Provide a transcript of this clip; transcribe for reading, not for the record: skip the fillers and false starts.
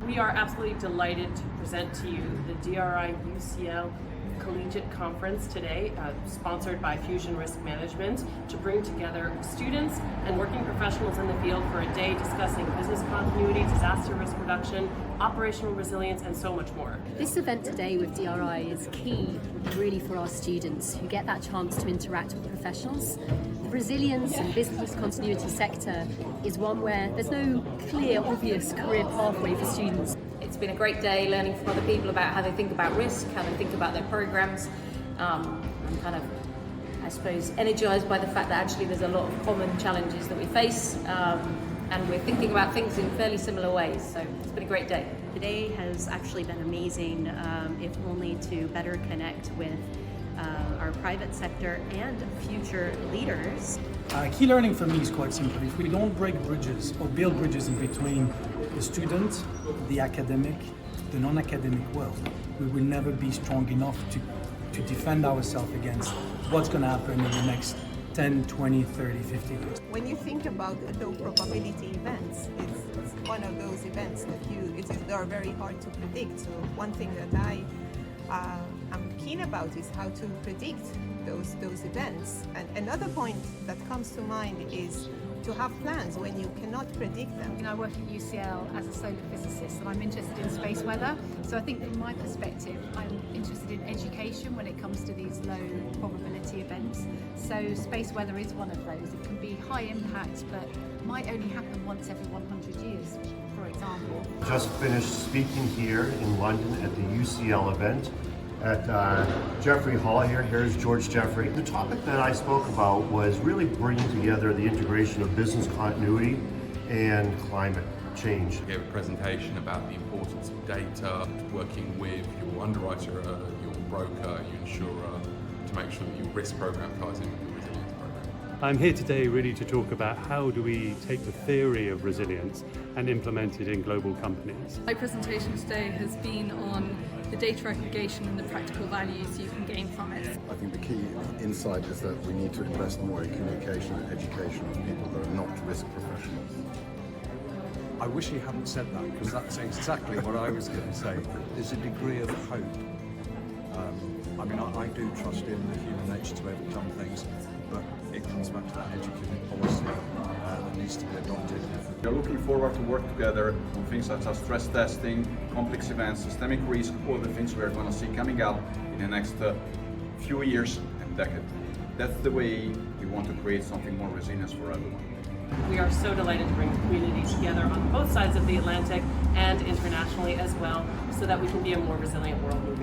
We are absolutely delighted to present to you the DRIxUCL Collegiate Conference today, sponsored by Fusion Risk Management, to bring together students and working professionals in the field for a day discussing business continuity, disaster risk reduction, operational resilience, and so much more. This event today with DRI is key really for our students who get that chance to interact with professionals. The resilience and business continuity sector is one where there's no clear, obvious career pathway for students. It's been a great day learning from other people about how they think about risk, how they think about their programs. I'm kind of, I suppose, energized by the fact that actually there's a lot of common challenges that we face, and we're thinking about things in fairly similar ways. So it's been a great day. Today has actually been amazing, if only to better connect with our private sector and future leaders. Key learning for me is quite simple. If we don't break bridges or build bridges in between the student, the academic, the non-academic world, we will never be strong enough to defend ourselves against what's going to happen in the next 10, 20, 30, 50 years. When you think about low probability events, it's one of those events that they are very hard to predict. So one thing that I'm keen about is how to predict those events. And another point that comes to mind is to have plans when you cannot predict them. I work at UCL as a solar physicist, and I'm interested in space weather. So I think from my perspective, I'm interested in education when it comes to these low probability events. So space weather is one of those. It can be high impact, but might only happen once every 100 years, for example. Just finished speaking here in London at the UCL event at Jeffrey Hall here. Here's George Jeffrey. The topic that I spoke about was really bringing together the integration of business continuity and climate change. I gave a presentation about the importance of data, working with your underwriter, your broker, your insurer, to make sure that your risk program ties in with your resilience program. I'm here today really to talk about how do we take the theory of resilience and implement it in global companies. My presentation today has been on the data aggregation and the practical values you can gain from it. I think the key insight is that we need to invest more in communication and education of people that are not risk professionals. I wish he hadn't said that, because that's exactly what I was going to say. There's a degree of hope. I do trust in the human nature to overcome things, but it comes back to that educated policy that needs to be adopted. We are looking forward to work together on things such as stress testing, complex events, systemic risk, all the things we are going to see coming up in the next few years and decade. That's the way we want to create something more resilient for everyone. We are so delighted to bring the community together on both sides of the Atlantic and internationally as well, so that we can be a more resilient world moving